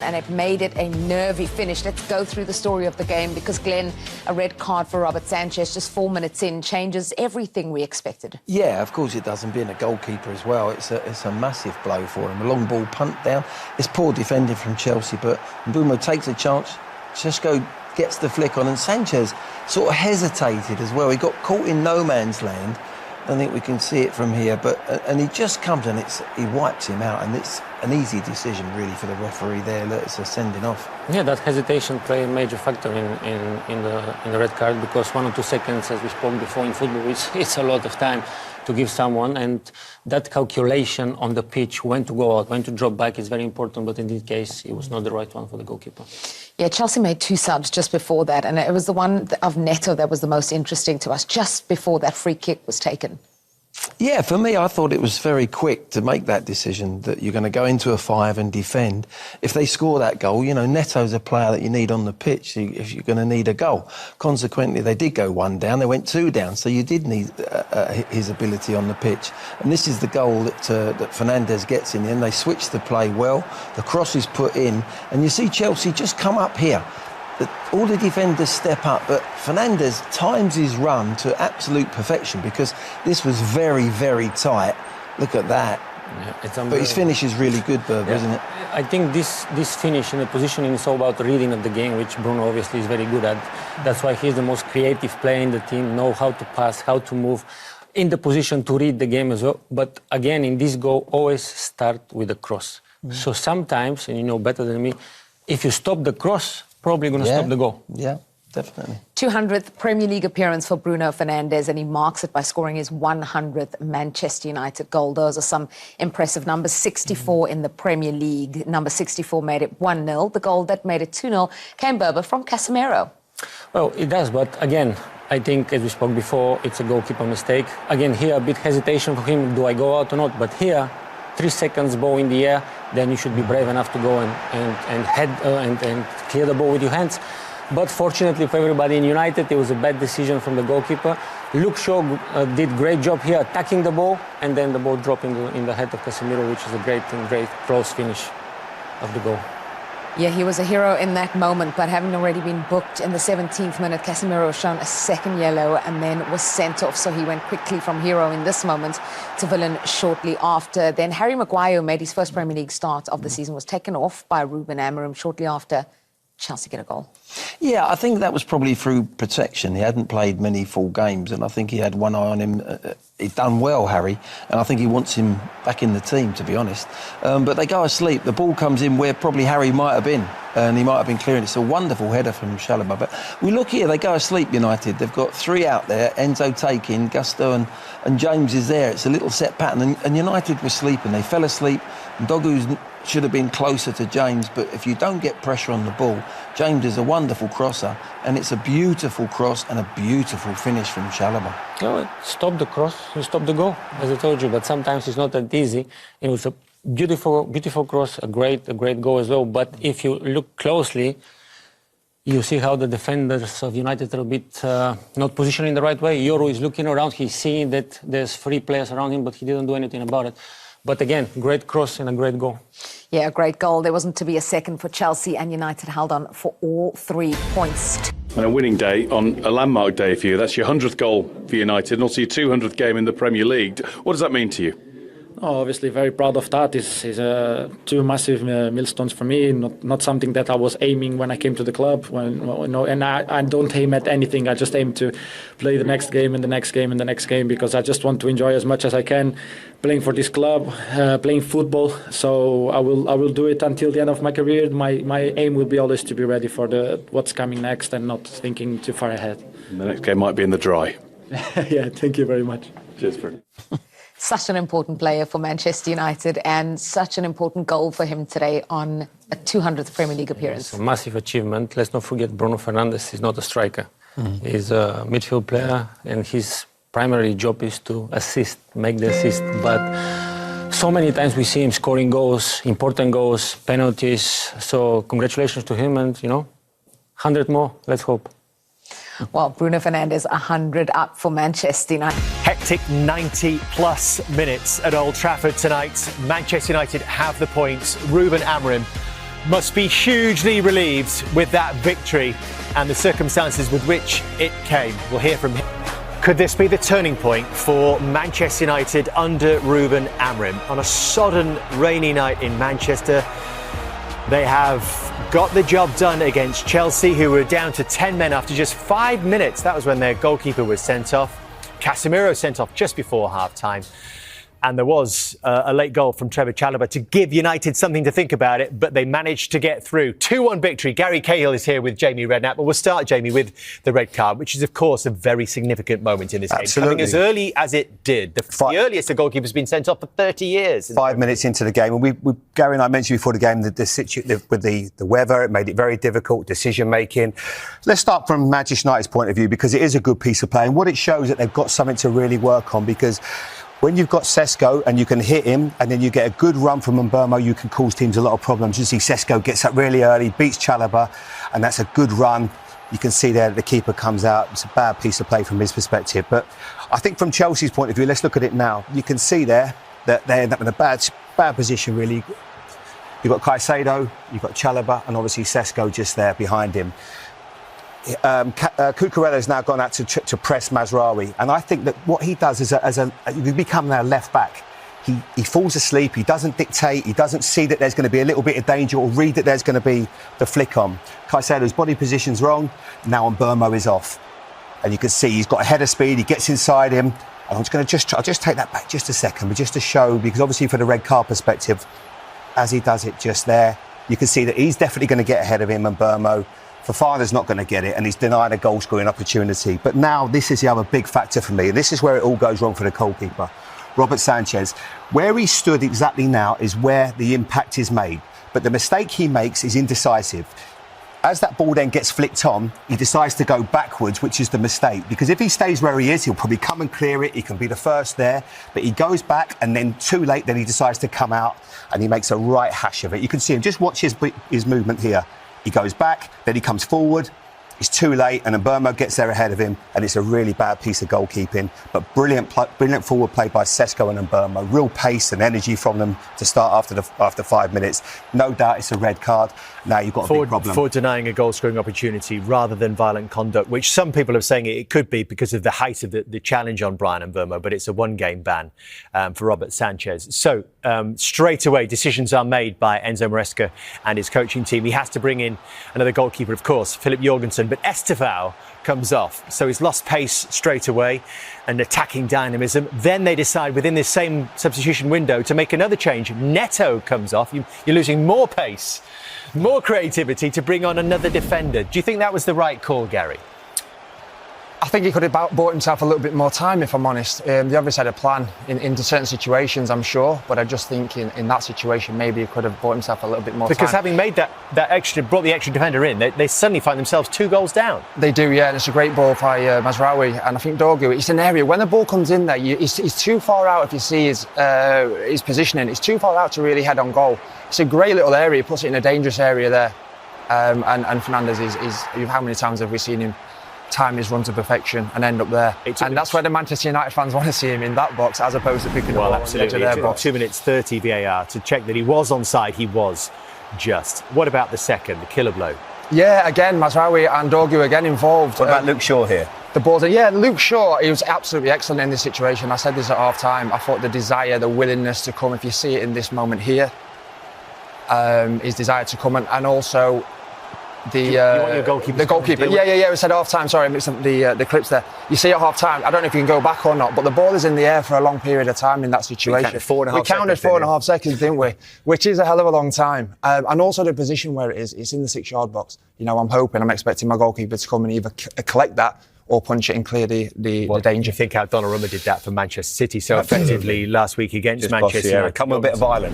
And it made it a nervy finish. Let's go through the story of the game because, Glenn, a red card for Robert Sanchez just 4 minutes in changes everything we expected. Yeah, of course it does, and being a goalkeeper as well, it's a massive blow for him. A long ball punt down. It's poor defending from Chelsea, but Mbeumo takes a chance. Šeško gets the flick on, and Sanchez sort of hesitated as well. He got caught in no man's land. I think we can see it from here, and he just comes and he wipes him out, and it's an easy decision really for the referee there. Look, it's a sending off. Yeah, that hesitation played a major factor in the red card, because 1 or 2 seconds, as we spoke before in football, it's a lot of time to give someone, and that calculation on the pitch, when to go out, when to drop back, is very important. But in this case, it was not the right one for the goalkeeper. Yeah, Chelsea made 2 subs just before that, and it was the one of Neto that was the most interesting to us, just before that free kick was taken. Yeah, for me, I thought it was very quick to make that decision that you're going to go into a 5 and defend. If they score that goal, you know, Neto's a player that you need on the pitch if you're going to need a goal. Consequently, they did go 1 down, they went 2 down, so you did need his ability on the pitch. And this is the goal that Fernandes gets in the end. They switch the play well, the cross is put in, and you see Chelsea just come up here. All the defenders step up, but Fernandes times his run to absolute perfection, because this was very, very tight. Look at that. Yeah, but his finish is really good, Berber, isn't it? I think this finish and the positioning is all about reading of the game, which Bruno obviously is very good at. That's why he's the most creative player in the team, know how to pass, how to move, in the position to read the game as well. But again, in this goal, always start with a cross. So sometimes, and you know better than me, if you stop the cross, probably going to stop the goal. Yeah, definitely. 200th Premier League appearance for Bruno Fernandes, and he marks it by scoring his 100th Manchester United goal. Those are some impressive numbers. 64 in the Premier League. Number 64 made it 1-0. The goal that made it 2-0 came, Berber, from Casemiro. Well, it does, but again, I think, as we spoke before, it's a goalkeeper mistake. Again, here a bit hesitation for him, do I go out or not? But here, 3 seconds ball in the air, then you should be brave enough to go and head and clear the ball with your hands. But fortunately for everybody in United, it was a bad decision from the goalkeeper. Luke Shaw did great job here attacking the ball, and then the ball dropped in the head of Casemiro, which is a great close finish of the goal. Yeah, he was a hero in that moment, but having already been booked in the 17th minute, Casemiro was shown a second yellow and then was sent off. So he went quickly from hero in this moment to villain shortly after. Then Harry Maguire, who made his first Premier League start of the season, was taken off by Ruben Amorim shortly after Chelsea get a goal. Yeah, I think that was probably through protection. He hadn't played many full games, and I think he had one eye on him. He'd done well, Harry, and I think he wants him back in the team, to be honest. But they go asleep. The ball comes in where probably Harry might have been, and he might have been clearing. It's a wonderful header from Chalobah. But we look here, they go asleep, United. They've got 3 out there, Enzo taking, Gusto and James is there. It's a little set pattern, and United were sleeping. They fell asleep, and Dogu should have been closer to James, but if you don't get pressure on the ball, James is a wonderful crosser, and it's a beautiful cross and a beautiful finish from Chalobah. No, stop the cross, you stop the goal, as I told you, but sometimes it's not that easy. It was a beautiful cross, a great goal as well, but if you look closely, you see how the defenders of United are a bit not positioned in the right way. Yoru is looking around, he's seeing that there's 3 players around him, but he didn't do anything about it. But again, great cross and a great goal. Yeah, a great goal. There wasn't to be a second for Chelsea, and United held on for all 3 points. And a winning day on a landmark day for you. That's your 100th goal for United and also your 200th game in the Premier League. What does that mean to you? Oh, obviously very proud of that. It's 2 massive milestones for me. Not something that I was aiming when I came to the club. And I don't aim at anything. I just aim to play the next game and the next game and the next game, because I just want to enjoy as much as I can playing for this club, playing football. So I will do it until the end of my career. My aim will be always to be ready for what's coming next and not thinking too far ahead. And the next game might be in the dry. Yeah, thank you very much. Cheers, Fred. Such an important player for Manchester United, and such an important goal for him today on a 200th Premier League appearance. It's a massive achievement. Let's not forget Bruno Fernandes is not a striker. He's a midfield player, and his primary job is to assist, make the assist. But so many times we see him scoring goals, important goals, penalties. So congratulations to him, and 100 more, let's hope. Well, Bruno Fernandes 100 up for Manchester United. Hectic 90-plus minutes at Old Trafford tonight. Manchester United have the points. Ruben Amorim must be hugely relieved with that victory and the circumstances with which it came. We'll hear from him. Could this be the turning point for Manchester United under Ruben Amorim? On a sodden, rainy night in Manchester, they have got the job done against Chelsea, who were down to 10 men after just 5 minutes. That was when their goalkeeper was sent off. Casemiro sent off just before half-time. And there was a late goal from Chalobah to give United something to think about it, but they managed to get through. 2-1 victory. Gary Cahill is here with Jamie Redknapp. But we'll start, Jamie, with the red card, which is, of course, a very significant moment in this game. Coming as early as it did. The earliest a goalkeeper's been sent off for 30 years. 5 minutes into the game. And Gary and I mentioned before the game that with the weather, it made it very difficult, decision-making. Let's start from Manchester United's point of view, because it is a good piece of play. And what it shows that they've got something to really work on, because when you've got Sesko and you can hit him and then you get a good run from Mbeumo, you can cause teams a lot of problems. You see Sesko gets up really early, beats Chalobah, and that's a good run. You can see there that the keeper comes out. It's a bad piece of play from his perspective. But I think from Chelsea's point of view, let's look at it now. You can see there that they end up in a bad position, really. You've got Caicedo, you've got Chalobah, and obviously Sesko just there behind him. Cucurella's now gone out to press Mazraoui, and I think that what he does is you become now left back. He falls asleep, he doesn't dictate, he doesn't see that there's going to be a little bit of danger or read that there's going to be the flick on. Caicedo's body position's wrong, now Mbeumo is off. And you can see he's got a head of speed, he gets inside him. And I'll just take that back just a second, but just to show, because obviously for the red card perspective, as he does it just there, you can see that he's definitely going to get ahead of him, and Mbeumo. Fofana's not going to get it, and he's denied a goal-scoring opportunity. But now this is the other big factor for me. This is where it all goes wrong for the goalkeeper, Robert Sanchez. Where he stood exactly now is where the impact is made. But the mistake he makes is indecisive. As that ball then gets flicked on, he decides to go backwards, which is the mistake. Because if he stays where he is, he'll probably come and clear it. He can be the first there. But he goes back, and then too late, then he decides to come out, and he makes a right hash of it. You can see him. Just watch his movement here. He goes back, then he comes forward. It's too late, and Mbeumo gets there ahead of him, and it's a really bad piece of goalkeeping. But brilliant forward play by Sesko and Mbeumo. Real pace and energy from them to start after 5 minutes. No doubt it's a red card. Now you've got a big problem. For denying a goal-scoring opportunity rather than violent conduct, which some people are saying it could be because of the height of the challenge on Bryan Mbeumo, but it's a one-game ban for Robert Sanchez. So straight away, decisions are made by Enzo Maresca and his coaching team. He has to bring in another goalkeeper, of course, Philip Jorgensen. But Estevao comes off. So he's lost pace straight away and attacking dynamism. Then they decide within this same substitution window to make another change. Neto comes off. You're losing more pace, more creativity to bring on another defender. Do you think that was the right call, Gary? I think he could have bought himself a little bit more time, if I'm honest. They obviously had a plan in certain situations, I'm sure, but I just think in that situation maybe he could have bought himself a little bit more time. Because having made that extra, brought the extra defender in, they suddenly find themselves 2 goals down. They do, yeah, and it's a great ball by Mazraoui, and I think Dorgu, it's an area, when the ball comes in there, he's too far out if you see his positioning, it's too far out to really head on goal. It's a great little area, he puts it in a dangerous area there, and Fernandes is how many times have we seen him time his run to perfection and end up there, and that's where the Manchester United fans want to see him, in that box, as opposed to picking the ball on the edge of their box. 2 minutes 30 VAR to check that he was onside. He was just. What about the second, the killer blow? Yeah, again, Mazraoui and Dorgu again involved. What about Luke Shaw here? The balls, yeah, Luke Shaw, he was absolutely excellent in this situation. I said this at half time. I thought the desire, the willingness to come, if you see it in this moment here, his desire to come, and also the goalkeeper. Yeah. We said half time. Sorry, I mixed up the clips there. You see at half time. I don't know if you can go back or not, but the ball is in the air for a long period of time in that situation. We counted 4.5 seconds, didn't we? Which is a hell of a long time. And also the position where it is. It's in the 6-yard box. You know, I'm expecting my goalkeeper to come and either collect that or punch it and clear the danger. I think how Donnarumma did that for Manchester City so effectively last week against Manchester United. Come with a bit of violence.